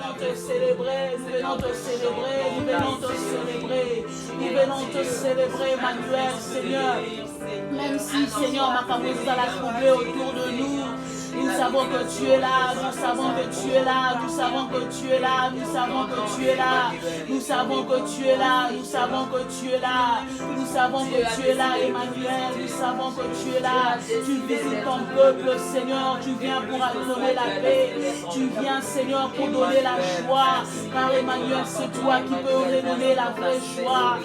venons te célébrer, nous venons te célébrer, nous venons te célébrer, nous venons te célébrer, Emmanuel, Seigneur. Même si, Seigneur, ma fameuse va la trouver autour de nous, nous savons que tu es là, nous savons que tu es là, nous savons que tu es là, nous savons que tu es là, nous savons que tu es là, nous savons que tu es là, nous savons que tu es là, Emmanuel, nous savons que tu es là, tu visites ton peuple, Seigneur, tu viens pour donner la paix, tu viens, Seigneur, pour donner la joie, car Emmanuel, c'est toi qui peux redonner la vraie joie,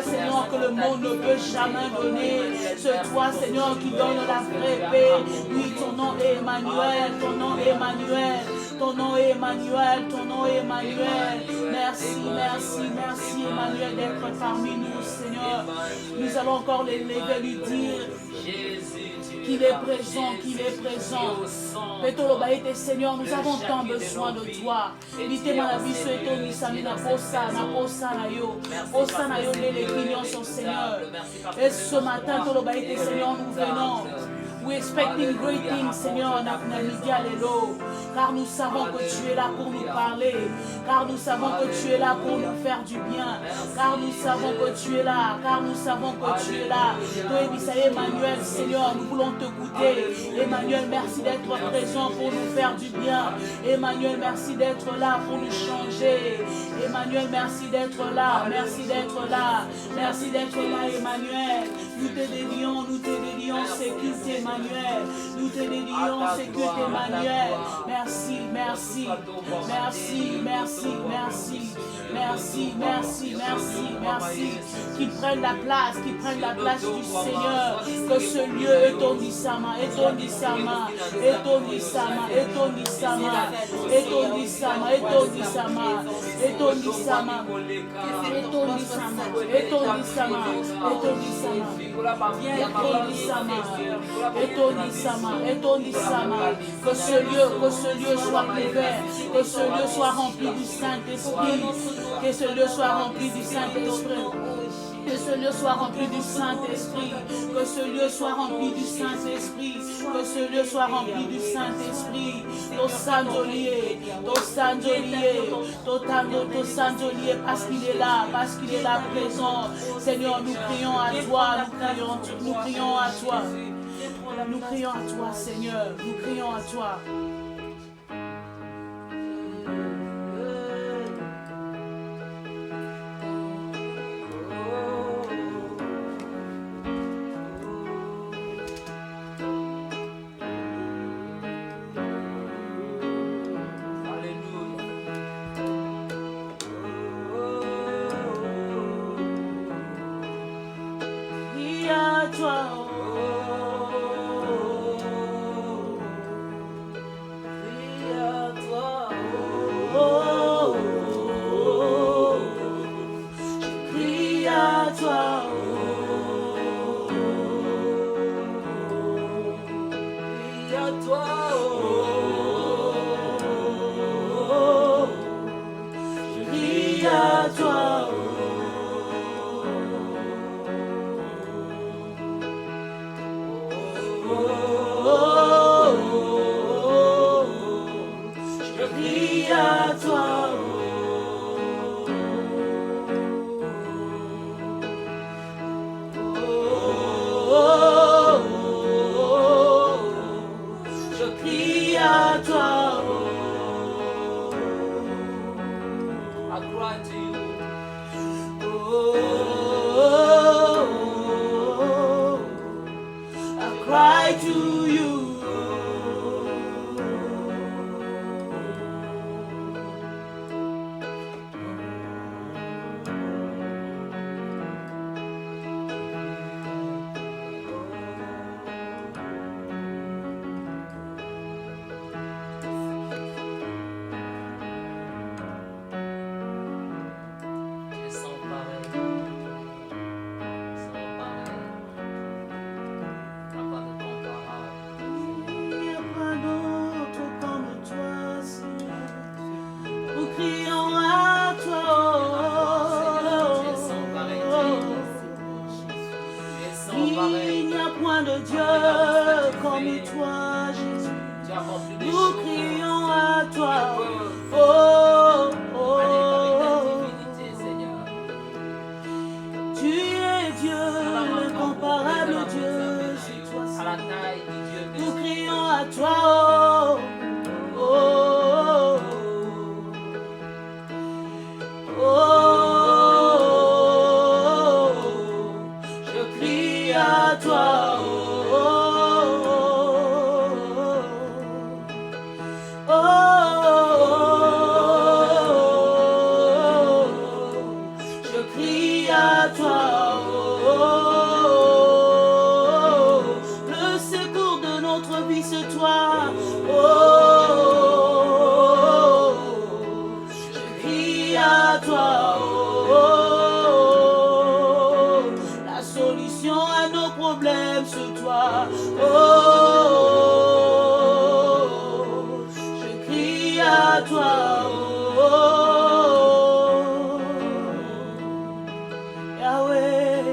Seigneur, que le monde ne peut jamais donner, c'est toi, Seigneur, qui donne la vraie paix, oui, ton nom est Emmanuel, ton nom est Emmanuel, ton nom est Emmanuel, ton nom est Emmanuel. Merci, merci, merci Emmanuel d'être parmi nous, Seigneur. Nous allons encore l'élever, lui dire qu'il est présent, qu'il est présent. Pétolobaïte, Seigneur, nous avons tant besoin de toi. Litema la vie sur ton Nisamina Bosa, na Bosa na yo. Bosa na yo, les pignons sont Seigneur. Et ce matin, Tolobaïte, Seigneur, nous venons. We expecting great things, Seigneur, car nous savons que tu es là pour nous parler, car nous savons que tu es là pour nous faire du bien, car nous savons que tu es là, car nous savons que tu es là. Toi, Emmanuel, Seigneur, nous voulons te goûter. Emmanuel, merci d'être présent pour nous faire du bien. Emmanuel, merci d'être là pour nous changer. Emmanuel, merci d'être là, merci d'être là, merci d'être là, Emmanuel. Nous te dédions, sécurité, Emmanuel. Nous te dédions, sécurité, Emmanuel. Merci, merci, merci, merci, merci, merci, merci, merci, merci. Qu'ils prennent la place du Seigneur. Que ce lieu est ton Nisama, est ton Nisama, est ton Nisama, est ton Nisama, est ton Nisama, est ton Nisama, est ton Nisama, est ton Nisama, est ton Nisama, est ton Nisama. Que ce lieu soit couvert, que ce lieu soit rempli du Saint-Esprit, que ce lieu soit rempli du Saint-Esprit. Que ce lieu soit rempli du Saint-Esprit, que ce lieu soit rempli du Saint-Esprit, que ce lieu soit rempli du Saint-Esprit. Ton Saint-Olier, parce qu'il est là présent. Seigneur, nous prions à toi, nous crions à toi. Nous crions à toi, Seigneur, nous crions à toi. Dieu comme toi, Jésus. Nous crions à toi. Oh, toi. Je crie à toi. Le secours de notre vie, c'est toi. Je crie à toi. La solution à nos problèmes, c'est toi. Je crie à toi. Yahweh.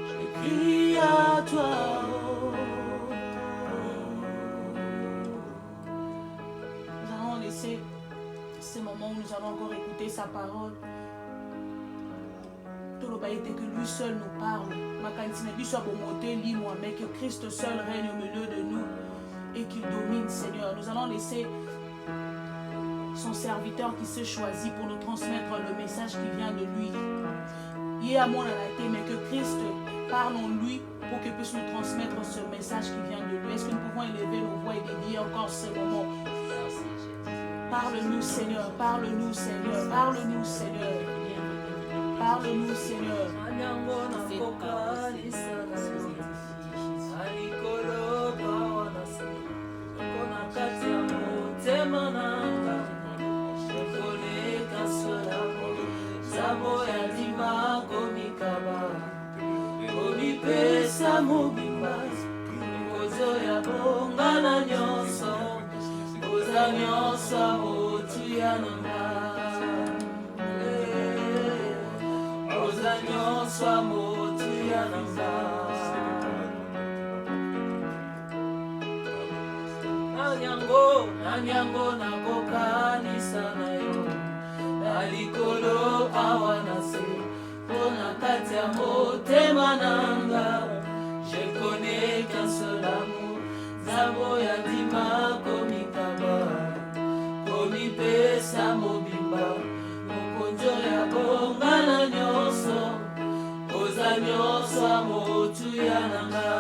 Je crie à toi. Nous allons laisser ces moments où nous allons encore écouter sa parole. Tout le bail était que lui seul nous parle. Ma cantine, lui soit pour monter, lis-moi, mais que Christ seul règne au milieu de nous et qu'il domine, Seigneur. Nous allons laisser son serviteur qui s'est choisi pour nous transmettre le message qui vient de lui. Il est à mon arrêté, mais que Christ parle en lui pour qu'il puisse nous transmettre ce message qui vient de lui. Est-ce que nous pouvons élever nos voix et dédier encore ce moment? Parle-nous, Seigneur, parle-nous, Seigneur, parle-nous, Seigneur. Parle-nous, Seigneur. Nanyango nakokanisa na yo alikolo awanase pona kati ya motema nanga. Je connais qu'un seul amour, zabo ya ndima komikaba komipesa mobimba mokonzo ya bongana nyonso oza nyonso ya motu ya nanga.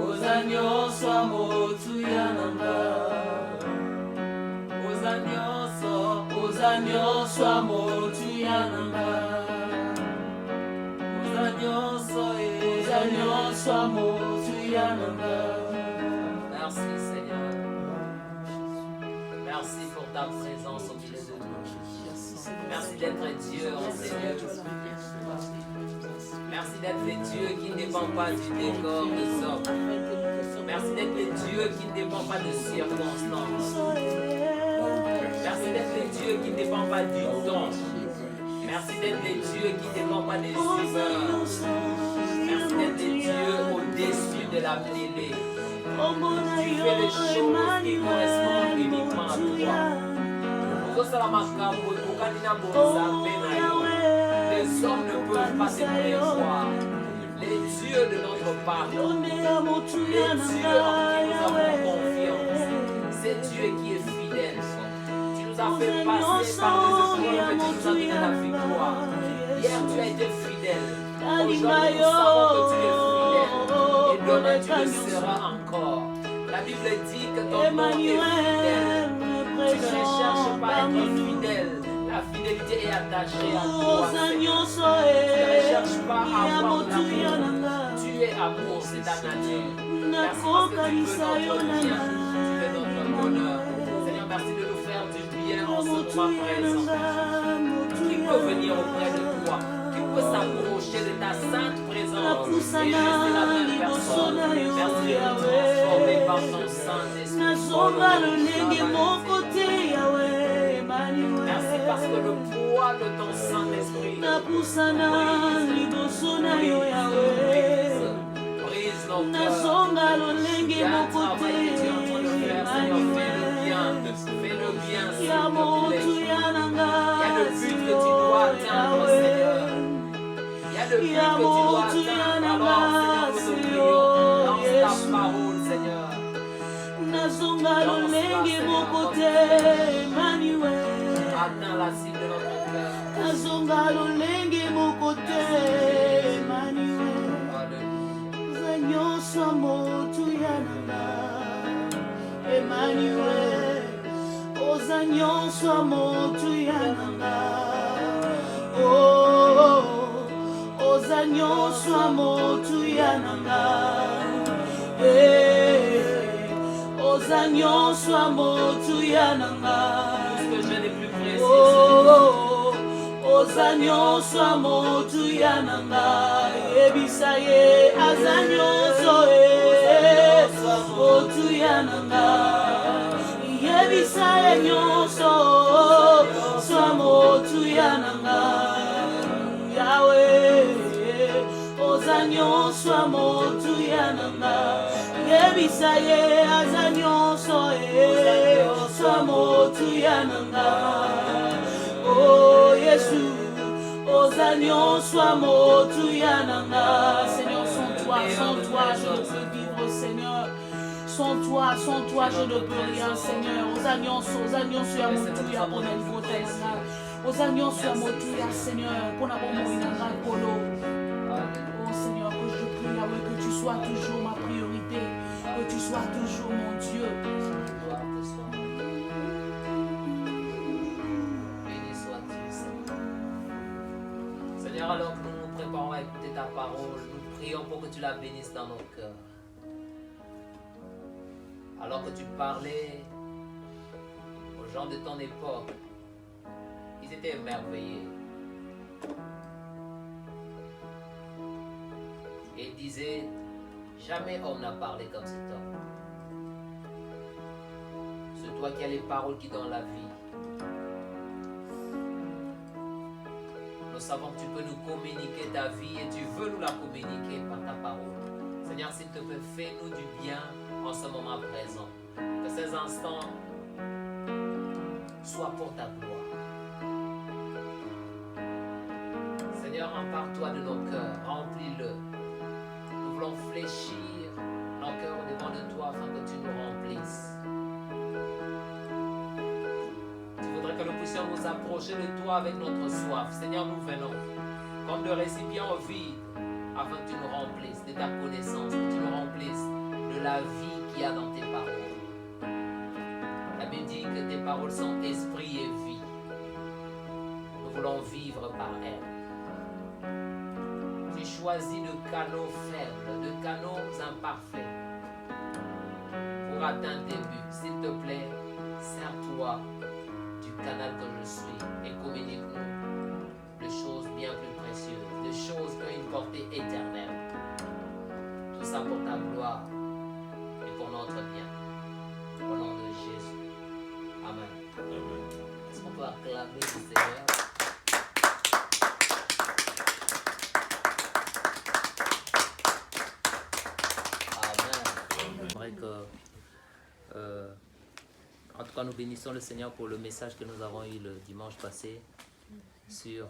Oza nyonso ya motu ya nanga. Oza nyonso ya motu ya nanga. Oza nyonso ya motu ya nanga. Merci Seigneur. Merci pour ta présence au milieu de nous. Merci d'être Dieu en Seigneur. Merci d'être le Dieu qui ne dépend pas du décor des hommes. Merci d'être le Dieu qui ne dépend pas de circonstances. Merci d'être le Dieu qui ne dépend pas du temps. Merci d'être le Dieu qui ne dépend pas des humeurs. Merci d'être le Dieu au-dessus de la mêlée. Tu fais les choses qui correspondent uniquement à toi. Les hommes ne peuvent pas se prévoir. Les dieux de notre part, les dieux en qui nous avons confiance, c'est Dieu qui est fidèle. Tu nous as fait passer par les épreuves et tu nous as donné la victoire. Hier tu as été fidèle. Aujourd'hui nous savons que tu es fidèle. Et demain tu le seras encore. La Bible dit que ton nom est fidèle. Tu ne cherches pas à être fidèle. La fidélité est attachée à toi, Seigneur. Tu ne recherches pas à avoir l'amour. Tu es amour, c'est ta nature. Merci parce que tu veux notre bien, tu veux notre bonheur. Seigneur, merci de nous faire du bien en ce moment présent. Qui peut venir auprès de toi? Qui peut s'approcher de ta sainte présence et rester la même personne? Merci de nous transformer par ton Saint-Esprit. Merci parce que le poids de ton Saint-Esprit brise nos cœurs. Il y a un travail que tu es en train de faire, Seigneur. Fais le bien, s'il te plaît. Il y a le but que tu dois atteindre, Seigneur. Il y a le but que tu dois atteindre. Alors, Seigneur, nous prions. Lance ta parole, Seigneur. Atteins la cible de notre Zalolenge mokote maniwe Zanyoso motu yananga Emmanuel Ozanyoso motu yananga Oh Ozanyoso motu yananga Ozanyoso motu yananga Ozanyoso motu yananga Ebisaye azanyoso motu yananga Ebisaye nyoso motu yananga Yahweh Ozanyoso motu yananga Ebisaye azanyoso motu yananga Oh Jésus, Ozanyoso motu yananga. Seigneur, sans toi, je ne peux vivre, Seigneur. Sans toi, je ne peux rien, Seigneur. Ozanyoso ya motu ya bonelvote nanga. Ozanyoso ya motu ya Seigneur, pona bomo inanga kolo. Oh Seigneur, que je prie, Yahweh, que tu sois toujours ma priorité, que tu sois toujours mon Dieu. Seigneur, alors que nous nous préparons à écouter ta parole, nous prions pour que tu la bénisses dans nos cœurs. Alors que tu parlais aux gens de ton époque, ils étaient émerveillés. Et ils disaient, jamais homme n'a parlé comme cet homme. C'est toi qui as les paroles qui donnent la vie. Nous savons que tu peux nous communiquer ta vie et tu veux nous la communiquer par ta parole. Seigneur, s'il te plaît, fais-nous du bien en ce moment présent. Que ces instants soient pour ta gloire. Seigneur, empare-toi de nos cœurs, remplis-le. Nous voulons fléchir nos cœurs au-devant de toi afin que tu nous remplisses. Que nous puissions nous approcher de toi avec notre soif. Seigneur, nous venons comme de récipients vides afin que tu nous remplisses de ta connaissance, que tu nous remplisses de la vie qu'il y a dans tes paroles. La Bible dit que tes paroles sont esprit et vie. Nous voulons vivre par elles. Tu choisis de canaux faibles, de canaux imparfaits pour atteindre tes buts. S'il te plaît, sers-toi canal que je suis et communique-nous de choses bien plus précieuses, de choses qui ont une portée éternelle. Tout ça pour ta gloire et pour notre bien. Au nom de Jésus. Amen. Est-ce qu'on peut acclamer le Seigneur? Amen. J'aimerais que en tout cas, nous bénissons le Seigneur pour le message que nous avons eu le dimanche passé sur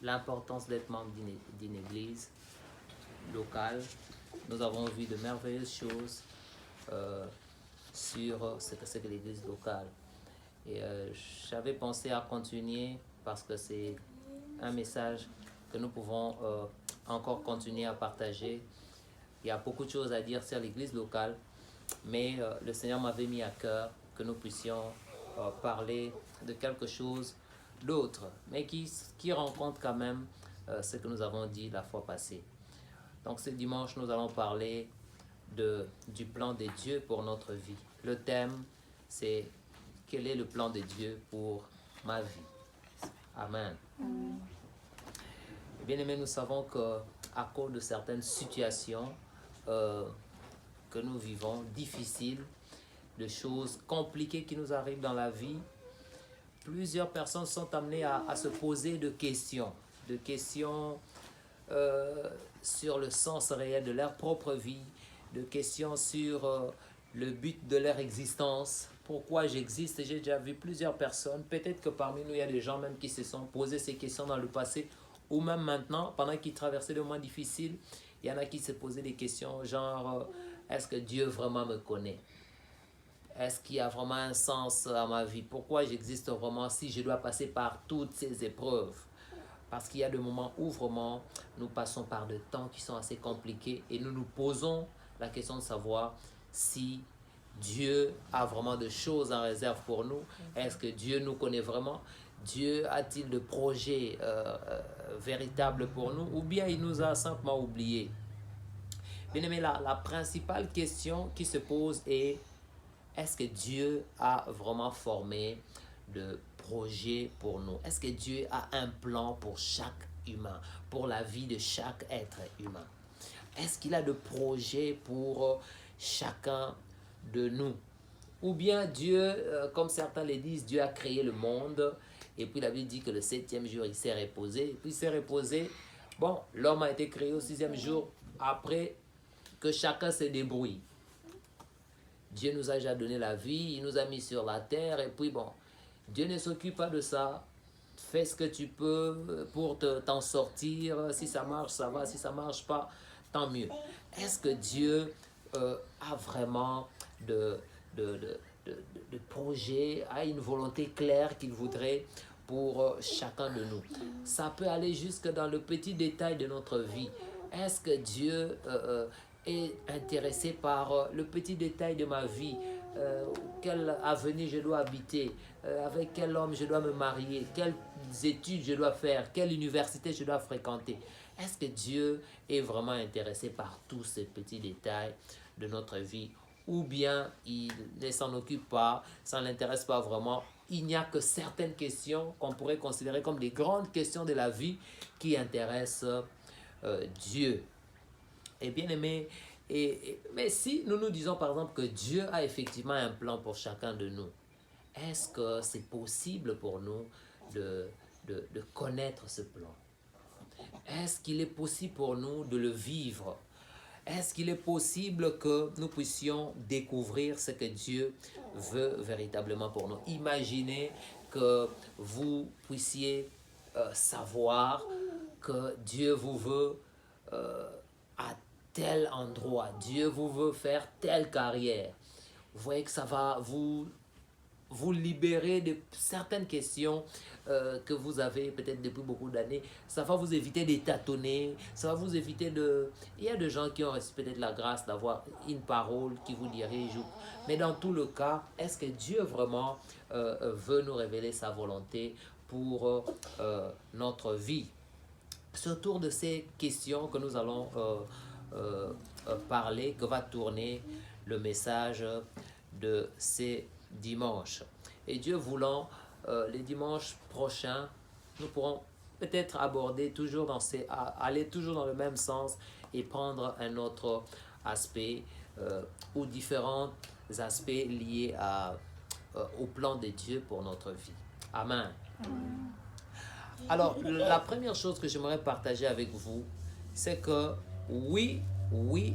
l'importance d'être membre d'une église locale. Nous avons vu de merveilleuses choses sur ce que c'est que l'église locale. Et j'avais pensé à continuer parce que c'est un message que nous pouvons encore continuer à partager. Il y a beaucoup de choses à dire sur l'église locale. Mais le Seigneur m'avait mis à cœur que nous puissions parler de quelque chose d'autre, mais qui rencontre quand même ce que nous avons dit la fois passée. Donc ce dimanche, nous allons parler du plan de Dieu pour notre vie. Le thème, c'est quel est le plan de Dieu pour ma vie. Amen. Bien aimés, nous savons qu'à cause de certaines situations, que nous vivons, difficiles, de choses compliquées qui nous arrivent dans la vie, plusieurs personnes sont amenées à se poser de questions sur le sens réel de leur propre vie, de questions sur le but de leur existence, pourquoi j'existe. J'ai déjà vu plusieurs personnes, peut-être que parmi nous, il y a des gens même qui se sont posés ces questions dans le passé, ou même maintenant, pendant qu'ils traversaient des moments difficiles, il y en a qui se posaient des questions genre... Est-ce que Dieu vraiment me connaît? Est-ce qu'il y a vraiment un sens à ma vie? Pourquoi j'existe vraiment si je dois passer par toutes ces épreuves? Parce qu'il y a des moments où vraiment nous passons par des temps qui sont assez compliqués et nous nous posons la question de savoir si Dieu a vraiment de choses en réserve pour nous. Est-ce que Dieu nous connaît vraiment? Dieu a-t-il de projets véritables pour nous, ou bien il nous a simplement oubliés? Bien aimé, la principale question qui se pose est: est-ce que Dieu a vraiment formé de projets pour nous? Est-ce que Dieu a un plan pour chaque humain, pour la vie de chaque être humain? Est-ce qu'il a de projets pour chacun de nous? Ou bien Dieu, comme certains le disent, Dieu a créé le monde, et puis la Bible dit que le 7e jour, il s'est reposé. Et puis il s'est reposé. Bon, l'homme a été créé au 6e jour, après que chacun se débrouille. Dieu nous a déjà donné la vie, il nous a mis sur la terre, et puis bon, Dieu ne s'occupe pas de ça. Fais ce que tu peux pour t'en sortir. Si ça marche, ça va. Si ça marche pas, tant mieux. Est-ce que Dieu a vraiment de projets, a une volonté claire qu'il voudrait pour chacun de nous? Ça peut aller jusque dans le petit détail de notre vie. Est-ce que Dieu est intéressé par le petit détail de ma vie? Quel avenir je dois habiter, avec quel homme je dois me marier, quelles études je dois faire, quelle université je dois fréquenter? Est-ce que Dieu est vraiment intéressé par tous ces petits détails de notre vie? Ou bien il ne s'en occupe pas, ça ne l'intéresse pas vraiment? Il n'y a que certaines questions qu'on pourrait considérer comme des grandes questions de la vie qui intéressent Dieu. Et bien aimé, mais si nous nous disons par exemple que Dieu a effectivement un plan pour chacun de nous, est-ce que c'est possible pour nous de connaître ce plan? Est-ce qu'il est possible pour nous de le vivre? Est-ce qu'il est possible que nous puissions découvrir ce que Dieu veut véritablement pour nous? Imaginez que vous puissiez savoir que Dieu vous veut à tel endroit, Dieu vous veut faire telle carrière. Vous voyez que ça va vous libérer de certaines questions que vous avez peut-être depuis beaucoup d'années. Ça va vous éviter de tâtonner, ça va vous éviter de... Il y a des gens qui ont reçu peut-être la grâce d'avoir une parole qui vous dirige. Mais dans tout le cas, est-ce que Dieu vraiment veut nous révéler sa volonté pour notre vie? C'est autour de ces questions que nous allons parler, que va tourner le message de ces dimanches. Et Dieu voulant, les dimanches prochains, nous pourrons peut-être aborder toujours aller toujours dans le même sens et prendre un autre aspect ou différents aspects liés au plan de Dieu pour notre vie. Amen. Alors, la première chose que j'aimerais partager avec vous, c'est que oui,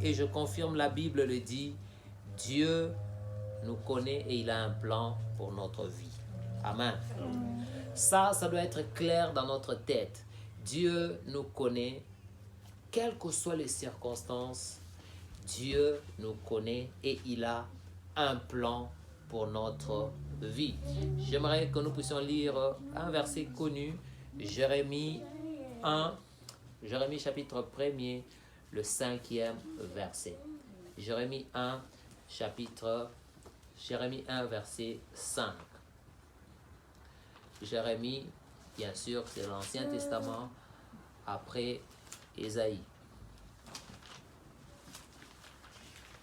et je confirme, la Bible le dit, Dieu nous connaît et il a un plan pour notre vie. Amen. Ça doit être clair dans notre tête. Dieu nous connaît, quelles que soient les circonstances, Dieu nous connaît et il a un plan pour notre vie. J'aimerais que nous puissions lire un verset connu, Jérémie 1, Jérémie chapitre 1er, le 5e verset. Jérémie 1, verset 5. Jérémie, bien sûr, c'est l'Ancien Testament, après Ésaïe.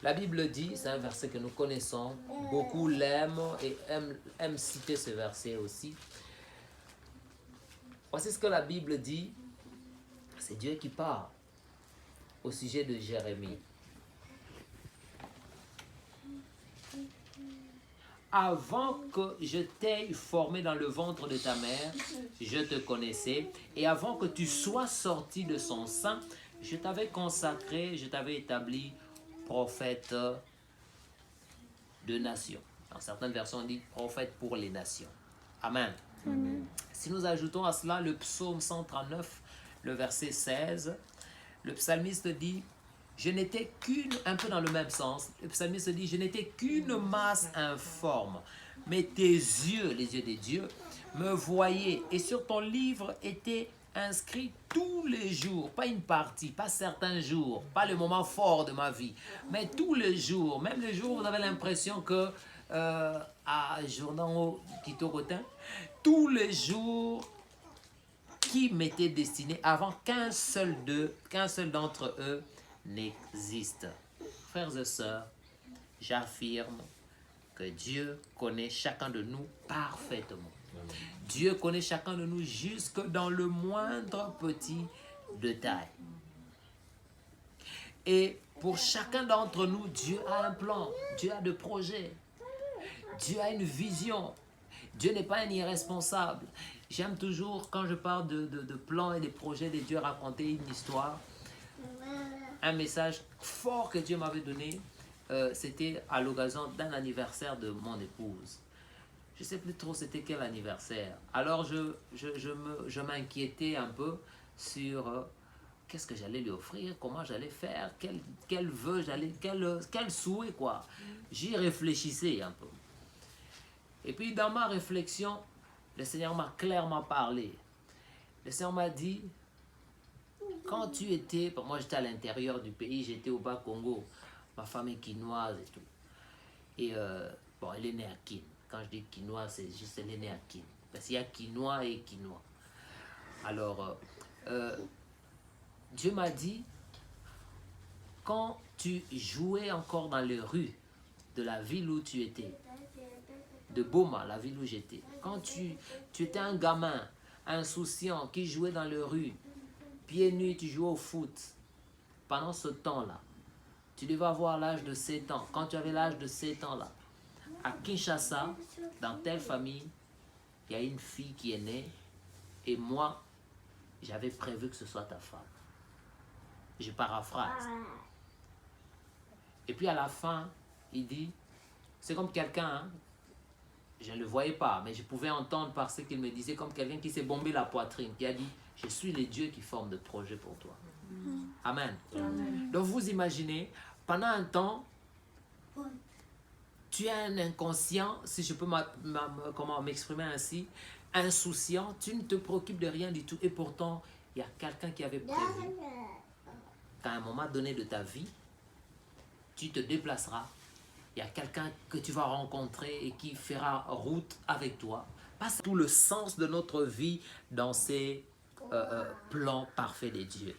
La Bible dit, c'est un verset que nous connaissons, beaucoup l'aiment et aiment citer ce verset aussi. Voici ce que la Bible dit, c'est Dieu qui parle au sujet de Jérémie. Avant que je t'aie formé dans le ventre de ta mère, je te connaissais, et avant que tu sois sorti de son sein, je t'avais consacré, je t'avais établi prophète de nations. Dans certaines versions, on dit prophète pour les nations. Amen. Amen. Si nous ajoutons à cela le psaume 139, le verset 16, le psalmiste dit: Je n'étais un peu dans le même sens, le psalmiste dit, je n'étais qu'une masse informe, mais tes yeux, les yeux des dieux, me voyaient, et sur ton livre étaient inscrits tous les jours, pas une partie, pas certains jours, pas le moment fort de ma vie, mais tous les jours, même les jours où vous avez l'impression que, à Jourdan Kitorotin, tous les jours qui m'étaient destinés avant qu'un seul d'entre eux n'existe. Frères et sœurs, j'affirme que Dieu connaît chacun de nous parfaitement. Dieu connaît chacun de nous jusque dans le moindre petit détail. Et pour chacun d'entre nous, Dieu a un plan, Dieu a des projets, Dieu a une vision. Dieu n'est pas un irresponsable. J'aime toujours, quand je parle de plans et des projets de Dieu, raconter une histoire. Un message fort que Dieu m'avait donné, c'était à l'occasion d'un anniversaire de mon épouse. Je ne sais plus trop c'était quel anniversaire. Alors je m'inquiétais un peu sur qu'est-ce que j'allais lui offrir, comment j'allais faire, quel vœu j'allais, quel souhait quoi. J'y réfléchissais un peu. Et puis dans ma réflexion, le Seigneur m'a clairement parlé. Le Seigneur m'a dit, quand tu étais, moi j'étais à l'intérieur du pays, j'étais au Bas-Congo, ma femme est quinoise et tout. Et bon, elle est née à Kin. Quand je dis quinoa, c'est juste elle est née à Kin. Parce qu'il y a quinoa et quinoa. Alors, Dieu m'a dit, quand tu jouais encore dans les rues de la ville où tu étais, de Boma, la ville où j'étais, quand tu étais un gamin insouciant qui jouait dans les rues, pieds nus, tu jouais au foot, pendant ce temps-là, tu devais avoir l'âge de 7 ans. Quand tu avais l'âge de 7 ans là, à Kinshasa, dans telle famille, il y a une fille qui est née et moi, j'avais prévu que ce soit ta femme. Je paraphrase. Et puis à la fin, il dit, c'est comme quelqu'un, hein, je ne le voyais pas, mais je pouvais entendre par ce qu'il me disait, comme quelqu'un qui s'est bombé la poitrine, qui a dit, je suis le Dieu qui forme de projets pour toi. Amen. Amen. Donc vous imaginez, pendant un temps, tu es un inconscient, si je peux comment m'exprimer ainsi, insouciant, tu ne te préoccupes de rien du tout. Et pourtant, il y a quelqu'un qui avait prévu qu'à un moment donné de ta vie, tu te déplaceras. Il y a quelqu'un que tu vas rencontrer et qui fera route avec toi. Passe tout le sens de notre vie dans ces plans parfaits des dieux.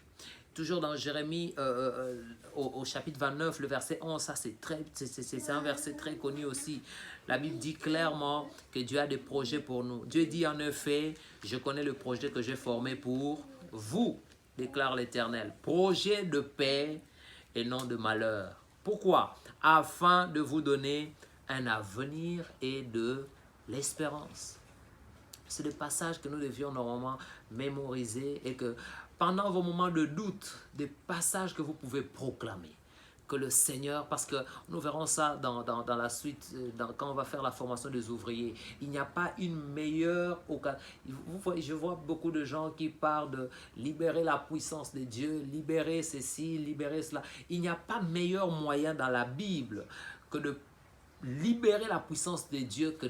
Toujours dans Jérémie, au chapitre 29, le verset 11, ça c'est un verset très connu aussi. La Bible dit clairement que Dieu a des projets pour nous. Dieu dit en effet, je connais le projet que j'ai formé pour vous, déclare l'Éternel. Projet de paix et non de malheur. Pourquoi? Afin de vous donner un avenir et de l'espérance. C'est le passage que nous devions normalement mémoriser et que pendant vos moments de doute, des passages que vous pouvez proclamer. Que le Seigneur, parce que nous verrons ça dans la suite, quand on va faire la formation des ouvriers, il n'y a pas une meilleure occasion. Je vois beaucoup de gens qui parlent de libérer la puissance de Dieu, libérer ceci, libérer cela. Il n'y a pas meilleur moyen dans la Bible que de libérer la puissance de Dieu que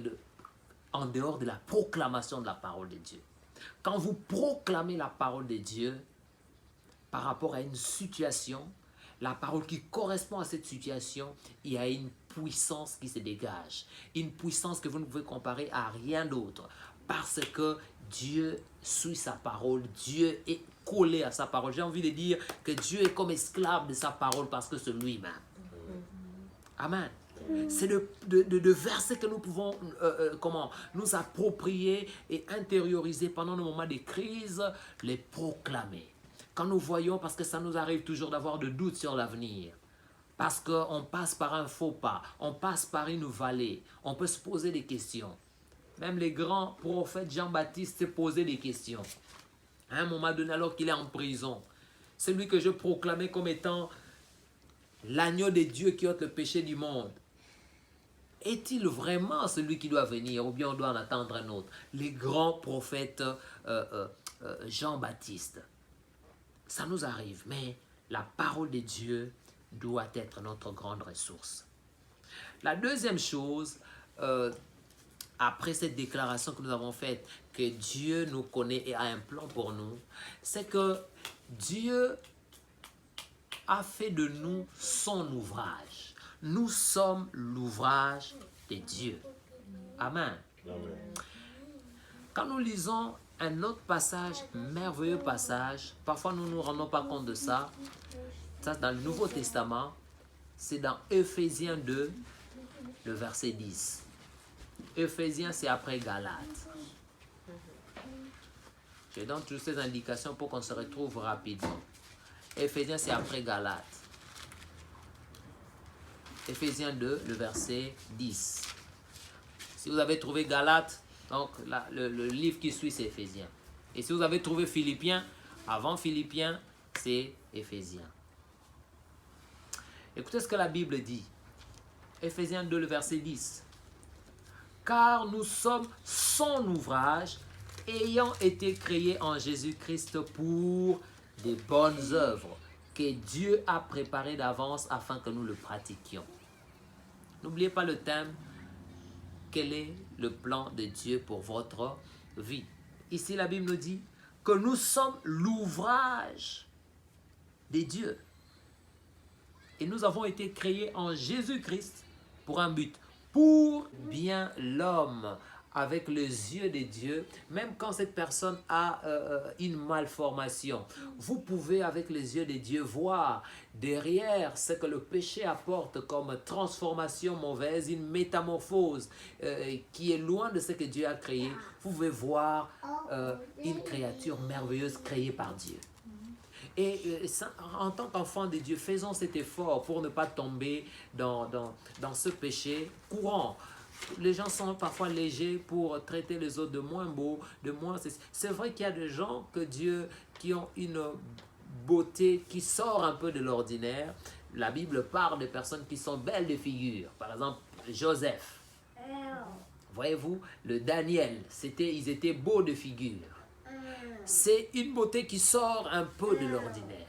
en dehors de la proclamation de la parole de Dieu. Quand vous proclamez la parole de Dieu par rapport à une situation, la parole qui correspond à cette situation, il y a une puissance qui se dégage. Une puissance que vous ne pouvez comparer à rien d'autre. Parce que Dieu suit sa parole, Dieu est collé à sa parole. J'ai envie de dire que Dieu est comme esclave de sa parole parce que c'est lui-même. Amen. C'est de versets que nous pouvons nous approprier et intérioriser pendant nos moments de crise, les proclamer. Quand nous voyons, parce que ça nous arrive toujours d'avoir de doutes sur l'avenir, parce qu'on passe par un faux pas, on passe par une vallée, on peut se poser des questions. Même les grands prophètes Jean-Baptiste se posaient des questions. À un moment donné, alors qu'il est en prison, celui que je proclamais comme étant l'agneau de Dieu qui ôte le péché du monde, est-il vraiment celui qui doit venir ou bien on doit en attendre un autre? Les grands prophètes Jean-Baptiste. Ça nous arrive, mais la parole de Dieu doit être notre grande ressource. La deuxième chose, après cette déclaration que nous avons faite, que Dieu nous connaît et a un plan pour nous, c'est que Dieu a fait de nous son ouvrage. Nous sommes l'ouvrage de Dieu. Amen. Amen. Quand nous lisons un autre passage, merveilleux passage, parfois nous ne nous rendons pas compte de ça. Ça, dans le Nouveau Testament, c'est dans Ephésiens 2, le verset 10. Ephésiens, c'est après Galates. Je donne toutes ces indications pour qu'on se retrouve rapidement. Ephésiens, c'est après Galates. Ephésiens 2, le verset 10. Si vous avez trouvé Galates, donc le livre qui suit, c'est Ephésiens. Et si vous avez trouvé Philippiens, avant Philippiens, c'est Ephésiens. Écoutez ce que la Bible dit. Ephésiens 2, le verset 10. Car nous sommes son ouvrage, ayant été créés en Jésus-Christ pour des bonnes œuvres que Dieu a préparées d'avance afin que nous le pratiquions. N'oubliez pas le thème. Quel est le plan de Dieu pour votre vie? Ici, la Bible nous dit que nous sommes l'ouvrage de Dieu. Et nous avons été créés en Jésus-Christ pour un but. Pour bien l'homme, avec les yeux de Dieu, même quand cette personne a une malformation, vous pouvez avec les yeux de Dieu voir derrière ce que le péché apporte comme transformation mauvaise, une métamorphose qui est loin de ce que Dieu a créé. Vous pouvez voir une créature merveilleuse créée par Dieu. Et en tant qu'enfant de Dieu, faisons cet effort pour ne pas tomber dans ce péché courant. Les gens sont parfois légers pour traiter les autres de moins beaux, de moins... C'est vrai qu'il y a des gens que Dieu, qui ont une beauté qui sort un peu de l'ordinaire. La Bible parle de personnes qui sont belles de figure. Par exemple, Joseph. Voyez-vous, le Daniel, ils étaient beaux de figure. C'est une beauté qui sort un peu de l'ordinaire,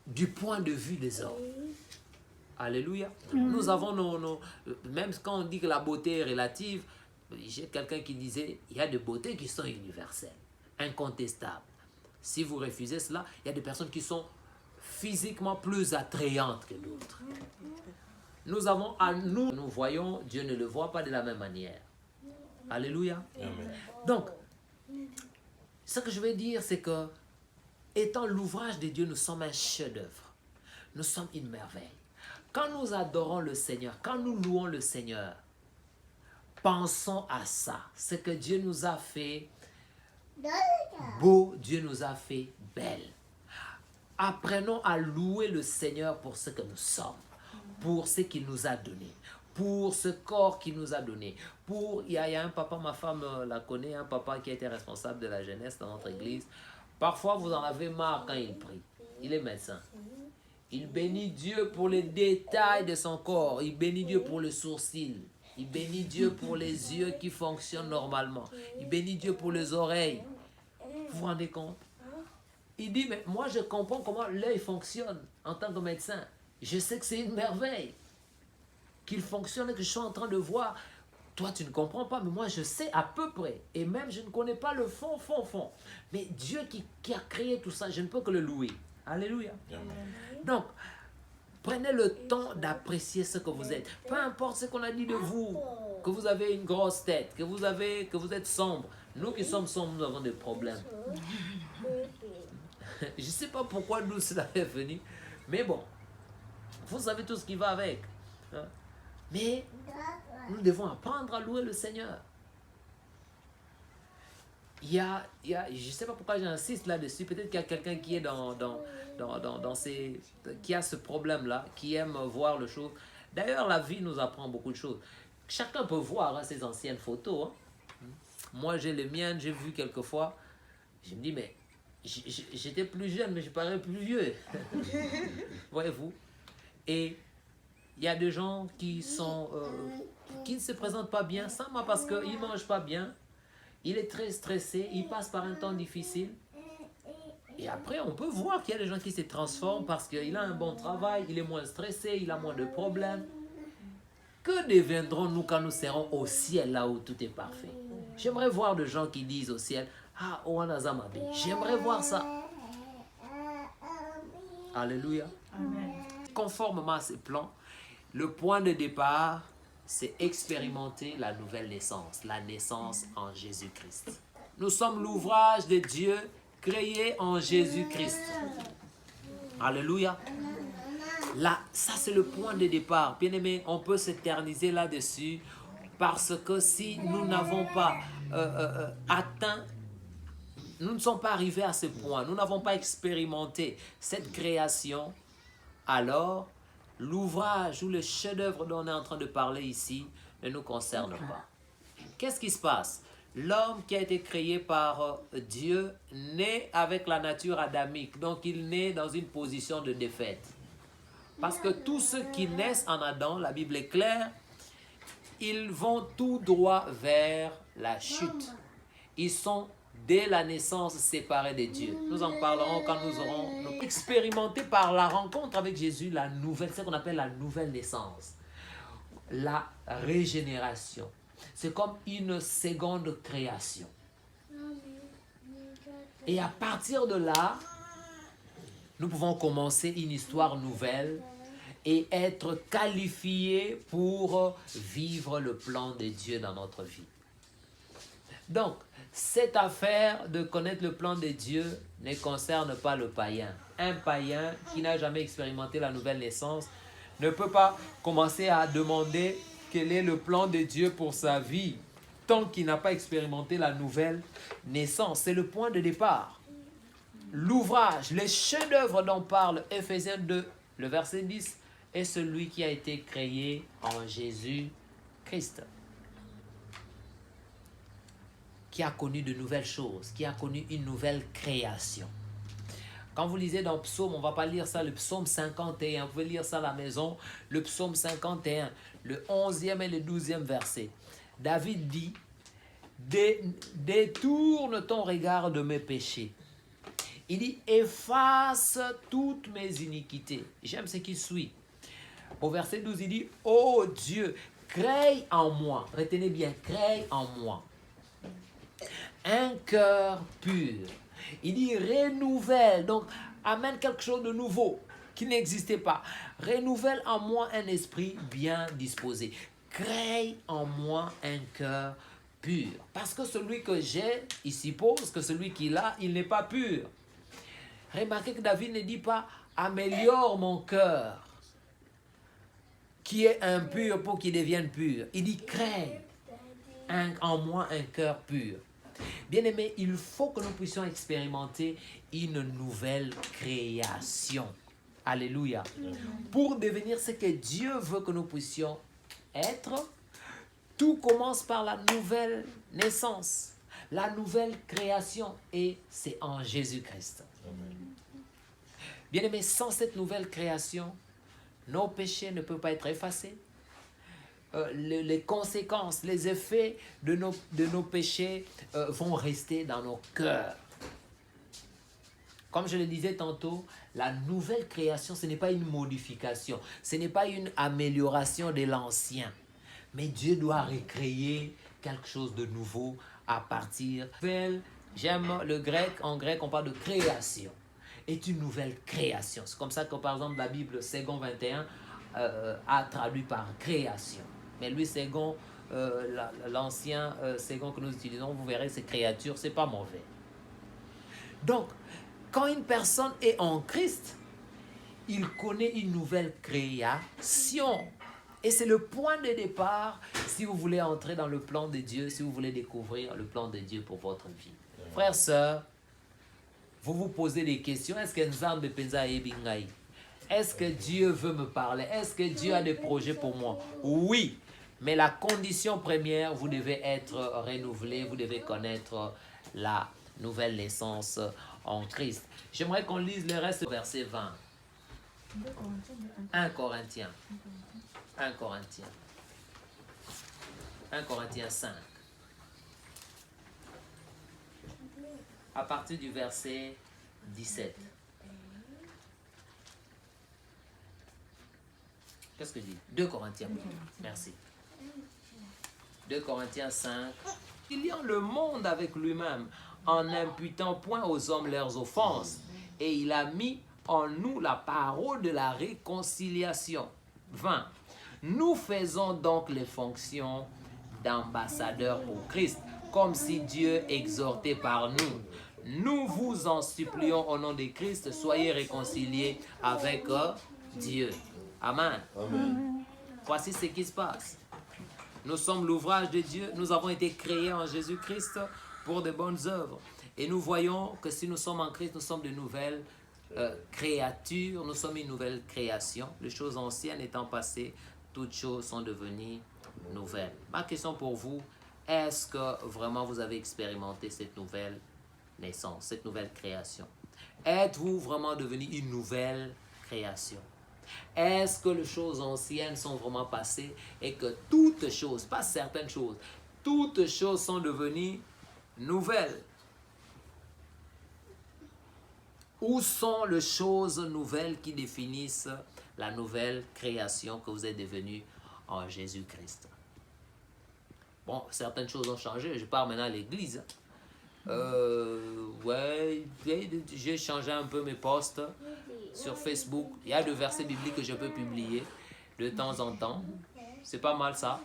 du point de vue des hommes. Alléluia. Nous avons même quand on dit que la beauté est relative, j'ai quelqu'un qui disait, il y a des beautés qui sont universelles, incontestables. Si vous refusez cela, il y a des personnes qui sont physiquement plus attrayantes que d'autres. Nous avons à nous voyons, Dieu ne le voit pas de la même manière. Alléluia. Amen. Donc, ce que je veux dire, c'est que, étant l'ouvrage de Dieu, nous sommes un chef-d'œuvre. Nous sommes une merveille. Quand nous adorons le Seigneur, quand nous louons le Seigneur, pensons à ça. Ce que Dieu nous a fait beau, Dieu nous a fait belle. Apprenons à louer le Seigneur pour ce que nous sommes, pour ce qu'il nous a donné, pour ce corps qu'il nous a donné. Il y a un papa, ma femme la connaît, un papa qui a été responsable de la jeunesse dans notre église. Parfois, vous en avez marre quand il prie. Il est médecin. Il bénit Dieu pour les détails de son corps. Il bénit Dieu pour le sourcil. Il bénit Dieu pour les yeux qui fonctionnent normalement. Il bénit Dieu pour les oreilles. Vous vous rendez compte? Il dit, mais moi je comprends comment l'œil fonctionne en tant que médecin. Je sais que c'est une merveille qu'il fonctionne et que je suis en train de voir. Toi, tu ne comprends pas, mais moi, je sais à peu près. Et même, je ne connais pas le fond. Mais Dieu qui a créé tout ça, je ne peux que le louer. Alléluia. Amen. Donc, prenez le temps d'apprécier ce que vous êtes. Peu importe ce qu'on a dit de vous, que vous avez une grosse tête, que vous êtes sombre. Nous qui sommes sombres, nous avons des problèmes. Je ne sais pas pourquoi nous cela est venu, mais bon, vous savez tout ce qui va avec. Hein? Mais nous devons apprendre à louer le Seigneur. Je ne sais pas pourquoi j'insiste là-dessus. Peut-être qu'il y a quelqu'un qui est qui a ce problème-là, qui aime voir le chose. D'ailleurs, la vie nous apprend beaucoup de choses. Chacun peut voir ses anciennes photos. Hein. Moi, j'ai les miennes, j'ai vu quelquefois. Je me dis, mais j'étais plus jeune, mais je parais plus vieux. Voyez-vous? Et il y a des gens qui ne se présentent pas bien, simplement parce qu'ils ne mangent pas bien. Il est très stressé, il passe par un temps difficile. Et après, on peut voir qu'il y a des gens qui se transforment parce qu'il a un bon travail, il est moins stressé, il a moins de problèmes. Que deviendrons-nous quand nous serons au ciel, là où tout est parfait? J'aimerais voir des gens qui disent au ciel, ah, Oanazamabi. J'aimerais voir ça. Alléluia. Amen. Conformément à ces plans, le point de départ, c'est expérimenter la nouvelle naissance, la naissance en Jésus-Christ. Nous sommes l'ouvrage de Dieu créé en Jésus-Christ. Alléluia. Là, ça c'est le point de départ. Bien aimé, on peut s'éterniser là-dessus parce que si nous n'avons pas atteint, nous ne sommes pas arrivés à ce point, nous n'avons pas expérimenté cette création, alors l'ouvrage ou le chef-d'œuvre dont on est en train de parler ici ne nous concerne pas. Qu'est-ce qui se passe? L'homme qui a été créé par Dieu naît avec la nature adamique, donc il naît dans une position de défaite. Parce que tous ceux qui naissent en Adam, la Bible est claire, ils vont tout droit vers la chute. Ils sont dès la naissance séparés de Dieu. Nous en parlerons quand nous aurons expérimenté par la rencontre avec Jésus la nouvelle, ce qu'on appelle la nouvelle naissance, la régénération. C'est comme une seconde création. Et à partir de là, nous pouvons commencer une histoire nouvelle et être qualifiés pour vivre le plan de Dieu dans notre vie. Donc, cette affaire de connaître le plan de Dieu ne concerne pas le païen. Un païen qui n'a jamais expérimenté la nouvelle naissance ne peut pas commencer à demander quel est le plan de Dieu pour sa vie tant qu'il n'a pas expérimenté la nouvelle naissance. C'est le point de départ. L'ouvrage, le chef-d'œuvre dont parle Éphésiens 2, le verset 10, est celui qui a été créé en Jésus-Christ, qui a connu de nouvelles choses, qui a connu une nouvelle création. Quand vous lisez dans le psaume, on ne va pas lire ça, le psaume 51, vous pouvez lire ça à la maison, le psaume 51, le 11e et le 12e verset. David dit, détourne ton regard de mes péchés. Il dit, efface toutes mes iniquités. J'aime ce qui suit. Au verset 12, il dit, ô Dieu, crée en moi, retenez bien, crée en moi un cœur pur. Il dit, renouvelle, donc amène quelque chose de nouveau qui n'existait pas. Renouvelle en moi un esprit bien disposé. Crée en moi un cœur pur. Parce que celui que j'ai, il suppose que celui qu'il a, il n'est pas pur. Remarquez que David ne dit pas « améliore mon cœur qui est impur pour qu'il devienne pur ». Il dit « crée en moi un cœur pur ». Bien-aimés, il faut que nous puissions expérimenter une nouvelle création. Alléluia. Pour devenir ce que Dieu veut que nous puissions être, tout commence par la nouvelle naissance, la nouvelle création, et c'est en Jésus-Christ. Bien-aimés, sans cette nouvelle création, nos péchés ne peuvent pas être effacés. Les conséquences, les effets de nos péchés vont rester dans nos cœurs. Comme je le disais tantôt, la nouvelle création, ce n'est pas une modification, ce n'est pas une amélioration de l'ancien. Mais Dieu doit recréer quelque chose de nouveau à partir. J'aime le grec, en grec on parle de création. Est une nouvelle création. C'est comme ça que par exemple la Bible Second 21 a traduit par création. Mais lui Second, l'ancien Second que nous utilisons, vous verrez ces créatures, c'est pas mauvais. Donc, quand une personne est en Christ, il connaît une nouvelle création. Et c'est le point de départ si vous voulez entrer dans le plan de Dieu, si vous voulez découvrir le plan de Dieu pour votre vie. Frères, sœurs, vous vous posez des questions. Est-ce que Nzambe Penza Ebingai? Est-ce que Dieu veut me parler? Est-ce que Dieu a des projets pour moi? Oui, mais la condition première, vous devez être renouvelé, vous devez connaître la nouvelle naissance en Christ. J'aimerais qu'on lise le reste du verset 20. 1 Corinthiens 5. À partir du verset 17. Qu'est-ce que je dis? 2 Corinthiens. Merci. 2 Corinthiens 5. Il y a le monde avec lui-même, en n'imputant point aux hommes leurs offenses. Et il a mis en nous la parole de la réconciliation. 20. Nous faisons donc les fonctions d'ambassadeurs pour Christ, comme si Dieu exhortait par nous. Nous vous en supplions au nom de Christ, soyez réconciliés avec Dieu. Amen. Amen. Voici ce qui se passe. Nous sommes l'ouvrage de Dieu. Nous avons été créés en Jésus-Christ pour de bonnes œuvres. Et nous voyons que si nous sommes en Christ, nous sommes de nouvelles créatures. Nous sommes une nouvelle création. Les choses anciennes étant passées, toutes choses sont devenues nouvelles. Ma question pour vous, est-ce que vraiment vous avez expérimenté cette nouvelle naissance, cette nouvelle création? Êtes-vous vraiment devenu une nouvelle création? Est-ce que les choses anciennes sont vraiment passées et que toutes choses, pas certaines choses, toutes choses sont devenues nouvelles? Où sont les choses nouvelles qui définissent la nouvelle création que vous êtes devenu en Jésus-Christ? Bon, certaines choses ont changé. Je pars maintenant à l'église. Ouais, j'ai changé un peu mes posts sur Facebook. Il y a des versets bibliques que je peux publier de temps en temps. C'est pas mal ça.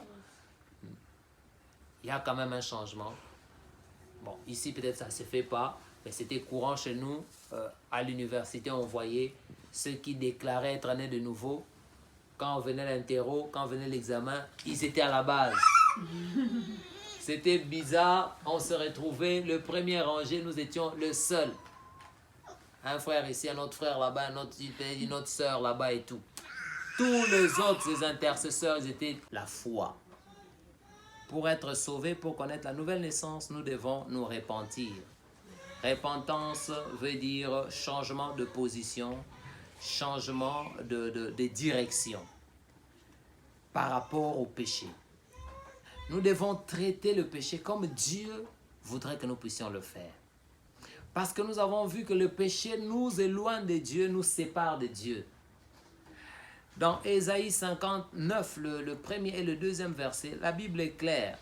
Il y a quand même un changement. Bon, ici peut-être ça ne se fait pas, mais c'était courant chez nous. À l'université, on voyait ceux qui déclaraient être nés de nouveau. Quand on venait l'interro, quand on venait l'examen, ils étaient à la base. C'était bizarre, on se retrouvait, le premier rangé, nous étions le seul. Un frère ici, un autre frère là-bas, une autre sœur là-bas et tout. Tous les autres, les intercesseurs, ils étaient la foi. Pour être sauvés, pour connaître la nouvelle naissance, nous devons nous repentir. Repentance veut dire changement de position, changement de direction par rapport au péché. Nous devons traiter le péché comme Dieu voudrait que nous puissions le faire. Parce que nous avons vu que le péché nous éloigne de Dieu, nous sépare de Dieu. Dans Ésaïe 59, le premier et le deuxième verset, la Bible est claire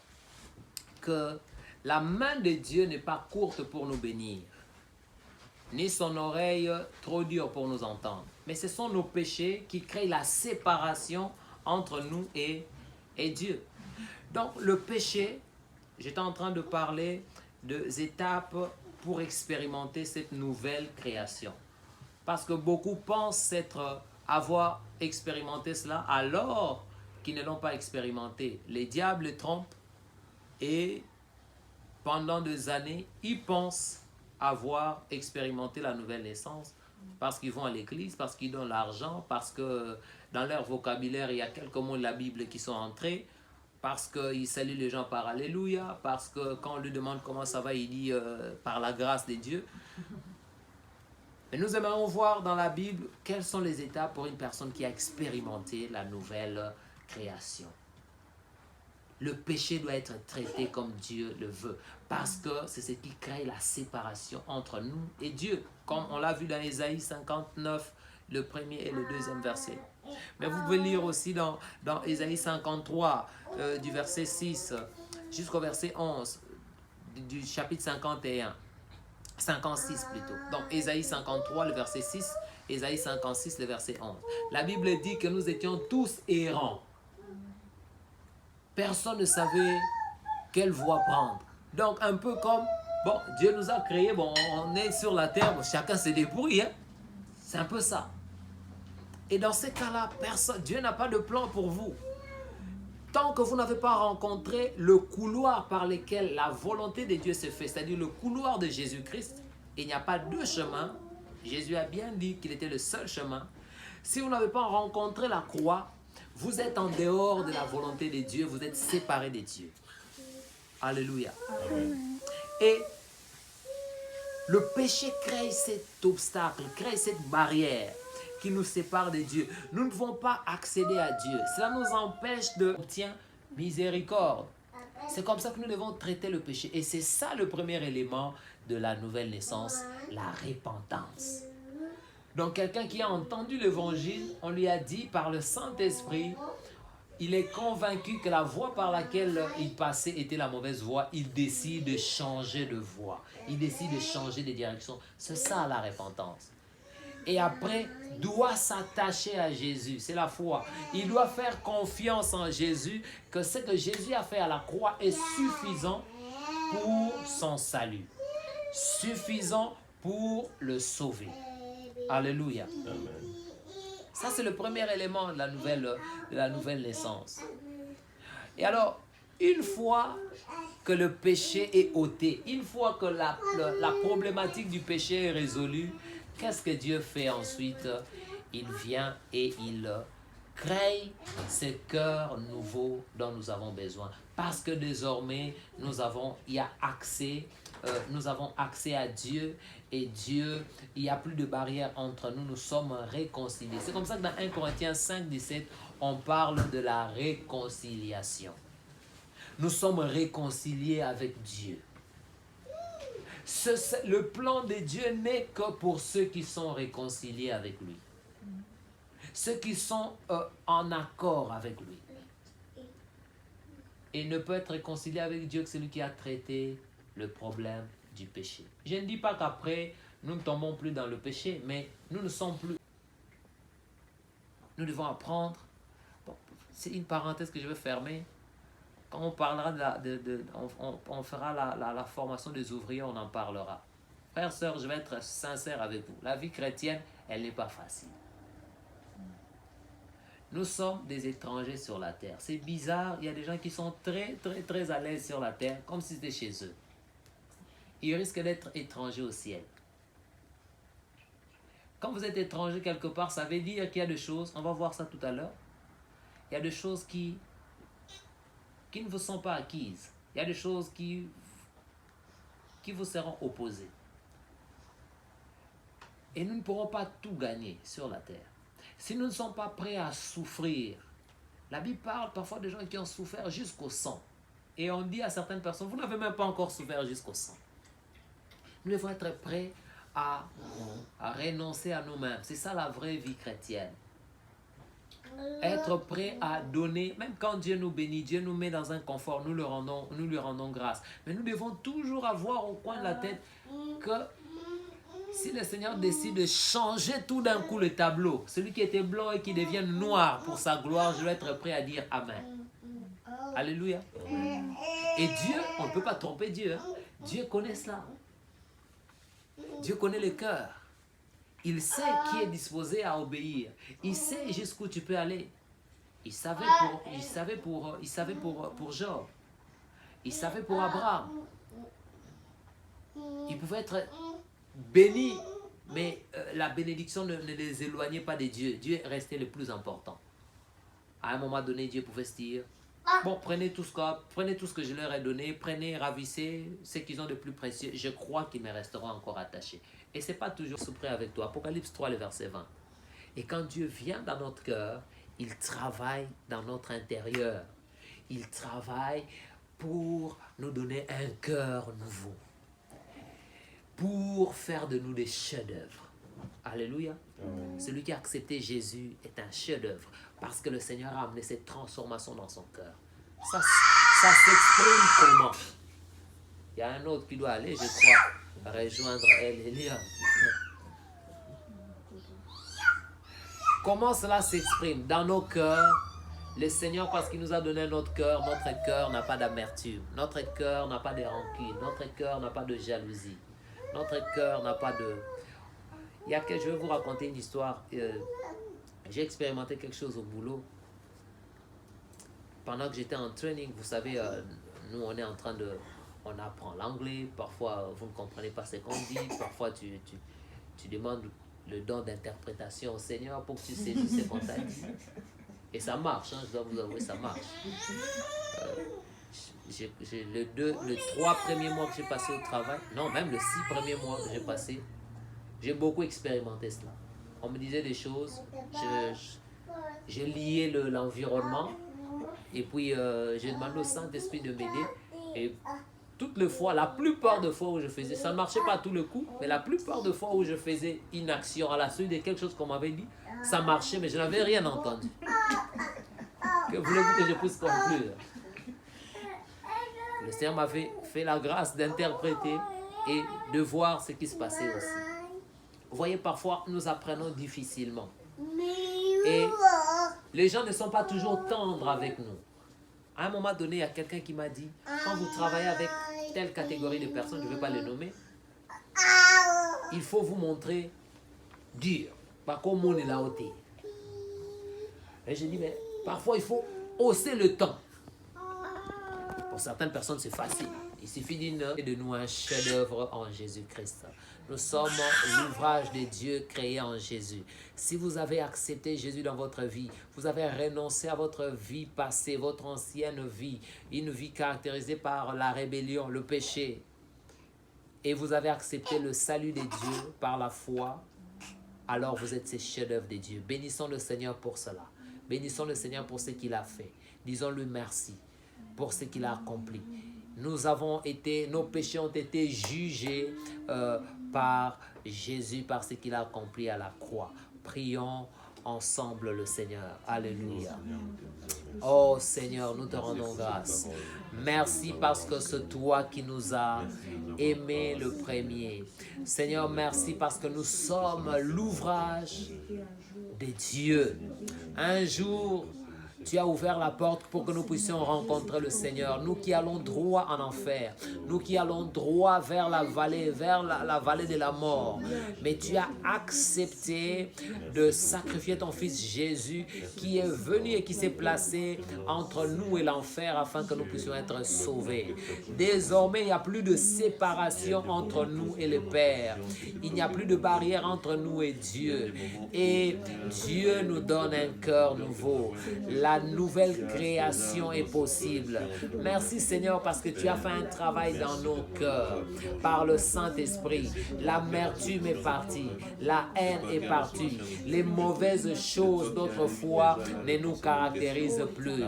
que la main de Dieu n'est pas courte pour nous bénir, ni son oreille trop dure pour nous entendre. Mais ce sont nos péchés qui créent la séparation entre nous et Dieu. Donc le péché, j'étais en train de parler des étapes pour expérimenter cette nouvelle création. Parce que beaucoup pensent avoir expérimenté cela alors qu'ils ne l'ont pas expérimenté. Les diables les trompent et pendant des années, ils pensent avoir expérimenté la nouvelle naissance parce qu'ils vont à l'église, parce qu'ils donnent l'argent, parce que dans leur vocabulaire, il y a quelques mots de la Bible qui sont entrés, parce qu'il salue les gens par Alléluia, parce que quand on lui demande comment ça va, il dit par la grâce de Dieu. Et nous aimerions voir dans la Bible quelles sont les étapes pour une personne qui a expérimenté la nouvelle création. Le péché doit être traité comme Dieu le veut, parce que c'est ce qui crée la séparation entre nous et Dieu, comme on l'a vu dans Ésaïe 59, le premier et le deuxième verset. Mais vous pouvez lire aussi dans Ésaïe 53, du verset 6 jusqu'au verset 11, du chapitre 51, 56 plutôt. Donc Ésaïe 53, le verset 6, Ésaïe 56, le verset 11. La Bible dit que nous étions tous errants. Personne ne savait quelle voie prendre. Donc un peu comme, bon, Dieu nous a créés, bon, on est sur la terre, bon, chacun se débrouille, hein? C'est un peu ça. Et dans ces cas-là, Dieu n'a pas de plan pour vous. Tant que vous n'avez pas rencontré le couloir par lequel la volonté de Dieu se fait, c'est-à-dire le couloir de Jésus-Christ, il n'y a pas deux chemins. Jésus a bien dit qu'il était le seul chemin. Si vous n'avez pas rencontré la croix, vous êtes en dehors de la volonté de Dieu, vous êtes séparés de Dieu. Alléluia. Amen. Et le péché crée cet obstacle, crée cette barrière qui nous sépare de Dieu. Nous ne pouvons pas accéder à Dieu. Cela nous empêche d'obtenir miséricorde. C'est comme ça que nous devons traiter le péché. Et c'est ça le premier élément de la nouvelle naissance, la repentance. Donc quelqu'un qui a entendu l'évangile, on lui a dit par le Saint-Esprit, il est convaincu que la voie par laquelle il passait était la mauvaise voie. Il décide de changer de voie. Il décide de changer de direction. C'est ça la repentance. Et après, doit s'attacher à Jésus. C'est la foi. Il doit faire confiance en Jésus, que ce que Jésus a fait à la croix est suffisant pour son salut. Suffisant pour le sauver. Alléluia. Amen. Ça, c'est le premier élément de la nouvelle naissance. Et alors, une fois que le péché est ôté, une fois que la problématique du péché est résolue, qu'est-ce que Dieu fait ensuite? Il vient et il crée ce cœur nouveau dont nous avons besoin. Parce que désormais, nous avons accès à Dieu. Et Dieu, il n'y a plus de barrière entre nous, nous sommes réconciliés. C'est comme ça que dans 1 Corinthiens 5, 17, on parle de la réconciliation. Nous sommes réconciliés avec Dieu. Le plan de Dieu n'est que pour ceux qui sont réconciliés avec lui. Ceux qui sont en accord avec lui. Et ne peut être réconcilié avec Dieu que celui qui a traité le problème du péché. Je ne dis pas qu'après, nous ne tombons plus dans le péché, mais nous ne sommes plus. Nous devons apprendre. Bon, c'est une parenthèse que je vais fermer. Quand on parlera on fera la formation des ouvriers, on en parlera. Frères, sœurs, je vais être sincère avec vous. La vie chrétienne, elle n'est pas facile. Nous sommes des étrangers sur la terre. C'est bizarre, il y a des gens qui sont très, très, très à l'aise sur la terre, comme si c'était chez eux. Ils risquent d'être étrangers au ciel. Quand vous êtes étranger quelque part, ça veut dire qu'il y a des choses, on va voir ça tout à l'heure, il y a des choses qui ne vous sont pas acquises. Il y a des choses qui vous seront opposées. Et nous ne pourrons pas tout gagner sur la terre. Si nous ne sommes pas prêts à souffrir, la Bible parle parfois de gens qui ont souffert jusqu'au sang. Et on dit à certaines personnes, vous n'avez même pas encore souffert jusqu'au sang. Nous devons être prêts à renoncer à nous-mêmes. C'est ça la vraie vie chrétienne. Être prêt à donner, même quand Dieu nous bénit, Dieu nous met dans un confort, nous lui rendons grâce. Mais nous devons toujours avoir au coin de la tête que si le Seigneur décide de changer tout d'un coup le tableau, celui qui était blanc et qui devient noir pour sa gloire, je vais être prêt à dire Amen. Alléluia. Et Dieu, on ne peut pas tromper Dieu. Hein. Dieu connaît cela. Dieu connaît le cœur. Il sait qui est disposé à obéir. Il sait jusqu'où tu peux aller. Il savait pour Job. Il savait pour Abraham. Il pouvait être béni, mais la bénédiction ne les éloignait pas de Dieu. Dieu restait le plus important. À un moment donné, Dieu pouvait se dire, bon, prenez tout ce que je leur ai donné, prenez, ravissez ce qu'ils ont de plus précieux. Je crois qu'ils me resteront encore attachés. Et ce n'est pas toujours prêt avec toi. Apocalypse 3, le verset 20. Et quand Dieu vient dans notre cœur, il travaille dans notre intérieur. Il travaille pour nous donner un cœur nouveau. Pour faire de nous des chefs-d'œuvre. Alléluia. Celui qui a accepté Jésus est un chef-d'œuvre. Parce que le Seigneur a amené cette transformation dans son cœur. Ça s'exprime comment? Il y a un autre qui doit aller, je crois, rejoindre Elia. Comment cela s'exprime? Dans nos cœurs, le Seigneur, parce qu'il nous a donné notre cœur n'a pas d'amertume. Notre cœur n'a pas de rancune. Notre cœur n'a pas de jalousie. Notre cœur n'a pas de... Je vais vous raconter une histoire. J'ai expérimenté quelque chose au boulot. Pendant que j'étais en training, vous savez, nous on est en train de... On apprend l'anglais, parfois vous ne comprenez pas ce qu'on dit, parfois tu demandes le don d'interprétation au Seigneur pour que tu saisisses ce qu'on t'a dit. Et ça marche, hein, je dois vous avouer, ça marche. Les 3 premiers mois que j'ai passé au travail, non, même les 6 premiers mois que j'ai passé, j'ai beaucoup expérimenté cela. On me disait des choses, je liais l'environnement. Et puis, j'ai demandé au Saint-Esprit de m'aider. Et toutes les fois, la plupart des fois où je faisais, ça ne marchait pas tout le coup, mais la plupart des fois où je faisais une action à la suite de quelque chose qu'on m'avait dit, ça marchait, mais je n'avais rien entendu. Que voulez-vous que je puisse conclure? Le Seigneur m'avait fait la grâce d'interpréter et de voir ce qui se passait aussi. Vous voyez, parfois, nous apprenons difficilement. Et les gens ne sont pas toujours tendres avec nous. À un moment donné, il y a quelqu'un qui m'a dit, quand vous travaillez avec telle catégorie de personnes, je ne vais pas les nommer, il faut vous montrer dur. Pas comme on est là au thé. Et j'ai dit, mais parfois, il faut hausser le temps. Pour certaines personnes, c'est facile. Il suffit de nous un chef-d'œuvre en Jésus-Christ. Nous sommes l'ouvrage de Dieu créé en Jésus. Si vous avez accepté Jésus dans votre vie, vous avez renoncé à votre vie passée, votre ancienne vie, une vie caractérisée par la rébellion, le péché, et vous avez accepté le salut de Dieu par la foi, alors vous êtes ces chefs-d'œuvre de Dieu. Bénissons le Seigneur pour cela. Bénissons le Seigneur pour ce qu'il a fait. Disons-lui merci pour ce qu'il a accompli. Nos péchés ont été jugés par Jésus, par ce qu'il a accompli à la croix. Prions ensemble le Seigneur. Alléluia. Oh Seigneur, nous te rendons grâce. Merci parce que c'est toi qui nous as aimés le premier. Seigneur, merci parce que nous sommes l'ouvrage de Dieu. Un jour, tu as ouvert la porte pour que nous puissions rencontrer le Seigneur. Nous qui allons droit en enfer. Nous qui allons droit vers la vallée de la mort. Mais tu as accepté de sacrifier ton fils Jésus qui est venu et qui s'est placé entre nous et l'enfer afin que nous puissions être sauvés. Désormais, il n'y a plus de séparation entre nous et le Père. Il n'y a plus de barrière entre nous et Dieu. Et Dieu nous donne un cœur nouveau. La nouvelle création est possible. Merci Seigneur parce que tu as fait un travail dans nos cœurs par le Saint-Esprit. L'amertume est partie, la haine est partie, les mauvaises choses d'autrefois ne nous caractérisent plus.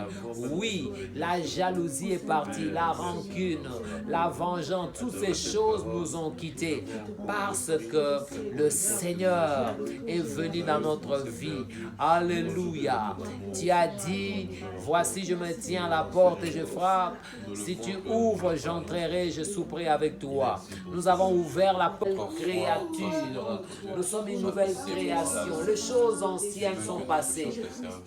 Oui, la jalousie est partie, la rancune, la vengeance, toutes ces choses nous ont quittés parce que le Seigneur est venu dans notre vie. Alléluia. Tu as dit, voici je me tiens à la porte et je frappe. Si tu ouvres, j'entrerai, je souperai avec toi. Nous avons ouvert la porte créature. Nous sommes une nouvelle création. Les choses anciennes sont passées.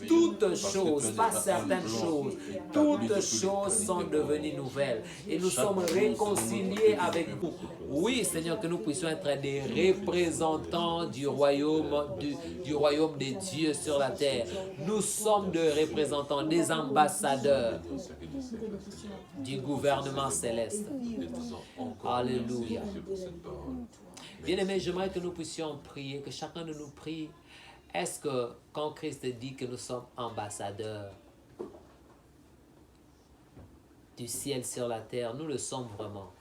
Toutes choses, pas certaines choses, toutes choses sont devenues nouvelles. Et nous sommes réconciliés avec vous. Oui, Seigneur, que nous puissions être des représentants du royaume de Dieu sur la terre. Nous sommes des représentants, des ambassadeurs du gouvernement céleste. Alléluia. Bien-aimés, j'aimerais que nous puissions prier, que chacun de nous prie. Est-ce que quand Christ dit que nous sommes ambassadeurs du ciel sur la terre, nous le sommes vraiment?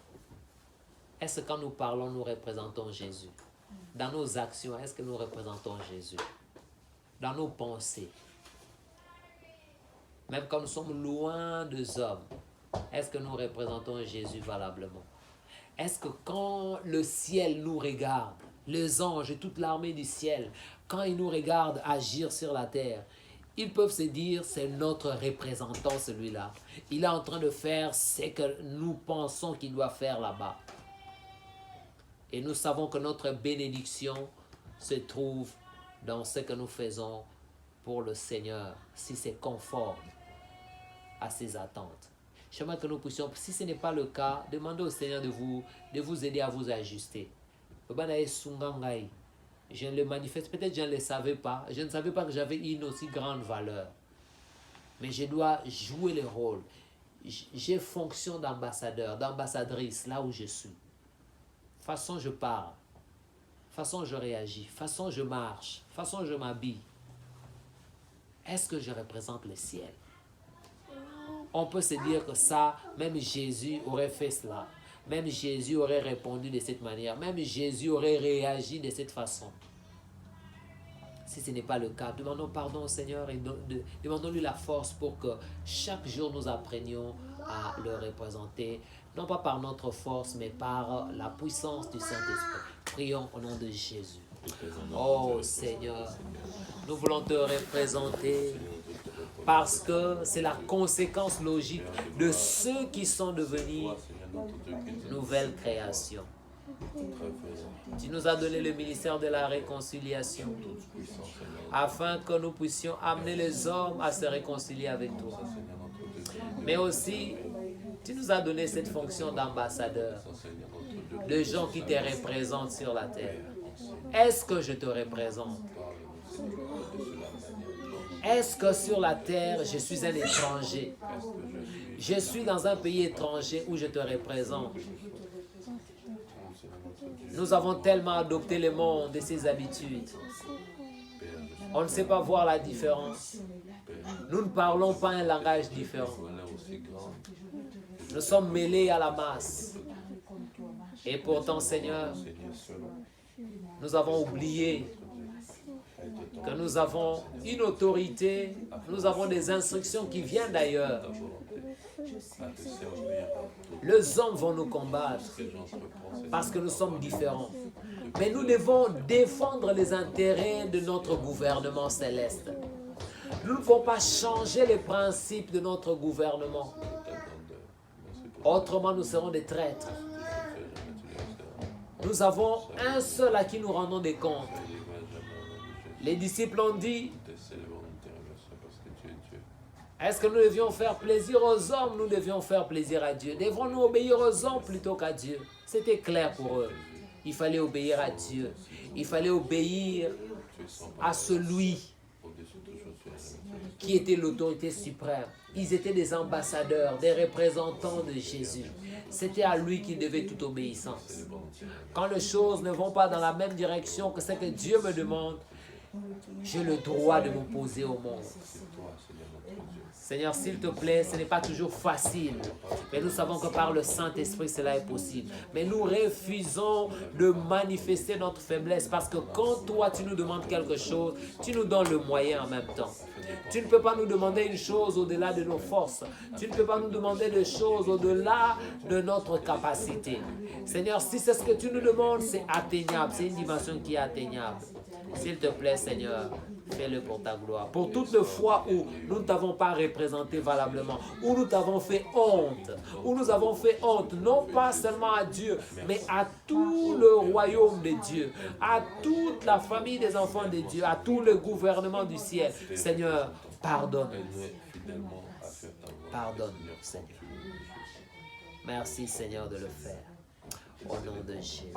Est-ce que quand nous parlons, nous représentons Jésus? Dans nos actions, est-ce que nous représentons Jésus? Dans nos pensées, même quand nous sommes loin des hommes, est-ce que nous représentons Jésus valablement? Est-ce que quand le ciel nous regarde, les anges et toute l'armée du ciel, quand ils nous regardent agir sur la terre, ils peuvent se dire, c'est notre représentant celui-là. Il est en train de faire ce que nous pensons qu'il doit faire là-bas. Et nous savons que notre bénédiction se trouve dans ce que nous faisons pour le Seigneur, si c'est conforme à ses attentes. J'aimerais que nous puissions, si ce n'est pas le cas, demander au Seigneur de vous aider à vous ajuster. Je le manifeste, peut-être je ne le savais pas. Je ne savais pas que j'avais une aussi grande valeur. Mais je dois jouer le rôle. J'ai fonction d'ambassadeur, d'ambassadrice, là où je suis. Façon je parle, façon je réagis, façon je marche, façon je m'habille. Est-ce que je représente le ciel? On peut se dire que ça, même Jésus aurait fait cela. Même Jésus aurait répondu de cette manière. Même Jésus aurait réagi de cette façon. Si ce n'est pas le cas, demandons pardon au Seigneur et demandons-lui la force pour que chaque jour nous apprenions à le représenter, non pas par notre force, mais par la puissance du Saint-Esprit. Prions au nom de Jésus. Oh Seigneur, nous voulons te représenter parce que c'est la conséquence logique de ceux qui sont devenus nouvelles créations. Tu nous as donné le ministère de la réconciliation afin que nous puissions amener les hommes à se réconcilier avec toi. Mais aussi, tu nous as donné cette fonction d'ambassadeur, de gens qui te représentent sur la terre. Est-ce que je te représente? Est-ce que sur la terre, je suis un étranger? Je suis dans un pays étranger où je te représente. Nous avons tellement adopté le monde et ses habitudes. On ne sait pas voir la différence. Nous ne parlons pas un langage différent. Nous sommes mêlés à la masse. Et pourtant, Seigneur, nous avons oublié que nous avons une autorité, nous avons des instructions qui viennent d'ailleurs. Les hommes vont nous combattre parce que nous sommes différents. Mais nous devons défendre les intérêts de notre gouvernement céleste. Nous ne pouvons pas changer les principes de notre gouvernement. Autrement, nous serons des traîtres. Nous avons un seul à qui nous rendons des comptes. Les disciples ont dit, est-ce que nous devions faire plaisir aux hommes? Nous devions faire plaisir à Dieu. Devrons-nous obéir aux hommes plutôt qu'à Dieu? C'était clair pour eux. Il fallait obéir à Dieu. Il fallait obéir à celui qui était l'autorité suprême. Ils étaient des ambassadeurs, des représentants de Jésus. C'était à lui qu'ils devaient toute obéissance. Quand les choses ne vont pas dans la même direction que ce que Dieu me demande, j'ai le droit de m'opposer au monde. Seigneur, s'il te plaît, ce n'est pas toujours facile. Mais nous savons que par le Saint-Esprit, cela est possible. Mais nous refusons de manifester notre faiblesse parce que quand toi, tu nous demandes quelque chose, tu nous donnes le moyen en même temps. Tu ne peux pas nous demander une chose au-delà de nos forces. Tu ne peux pas nous demander des choses au-delà de notre capacité. Seigneur, si c'est ce que tu nous demandes, c'est atteignable. C'est une dimension qui est atteignable. S'il te plaît, Seigneur, fais-le pour ta gloire. Pour toutes les fois où nous ne t'avons pas représenté valablement, où nous t'avons fait honte, où nous avons fait honte, non pas seulement à Dieu, mais à tout le royaume de Dieu, à toute la famille des enfants de Dieu, à tout le gouvernement du ciel. Seigneur, pardonne. Pardonne-nous, Seigneur. Merci, Seigneur, de le faire. Au nom de Jésus.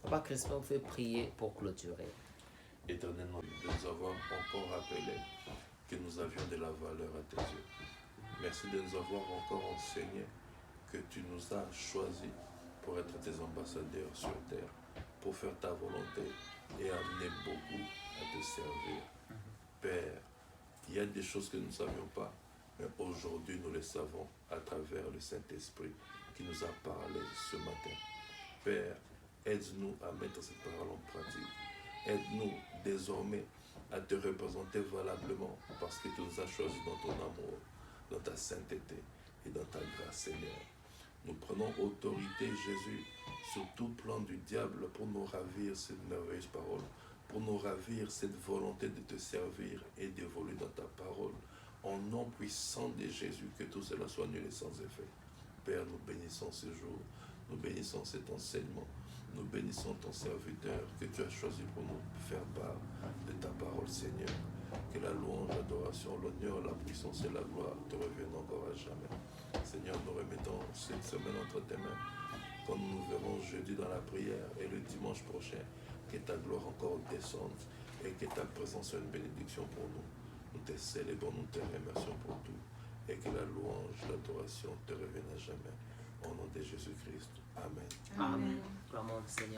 Papa Crispin, vous fait prier pour clôturer. Éternellement, de nous avoir encore rappelé que nous avions de la valeur à tes yeux. Merci de nous avoir encore enseigné que tu nous as choisis pour être tes ambassadeurs sur terre, pour faire ta volonté et amener beaucoup à te servir. Père, il y a des choses que nous ne savions pas, mais aujourd'hui nous les savons à travers le Saint-Esprit qui nous a parlé ce matin. Père, aide-nous à mettre cette parole en pratique. Aide-nous désormais à te représenter valablement parce que tu nous as choisis dans ton amour, dans ta sainteté et dans ta grâce, Seigneur. Nous prenons autorité, Jésus, sur tout plan du diable pour nous ravir cette merveilleuse parole, pour nous ravir cette volonté de te servir et d'évoluer dans ta parole. Au nom puissant de Jésus, que tout cela soit nul et sans effet. Père, nous bénissons ce jour, nous bénissons cet enseignement. Nous bénissons ton serviteur que tu as choisi pour nous faire part de ta parole, Seigneur. Que la louange, l'adoration, l'honneur, la puissance et la gloire te reviennent encore à jamais. Seigneur, nous remettons cette semaine entre tes mains. Quand nous nous verrons jeudi dans la prière et le dimanche prochain, que ta gloire encore descende et que ta présence soit une bénédiction pour nous. Nous te célébrons, nous te remercions pour tout. Et que la louange, l'adoration te revienne à jamais. Au nom de Jésus-Christ. Amen. Amen. Amen. Seigneur.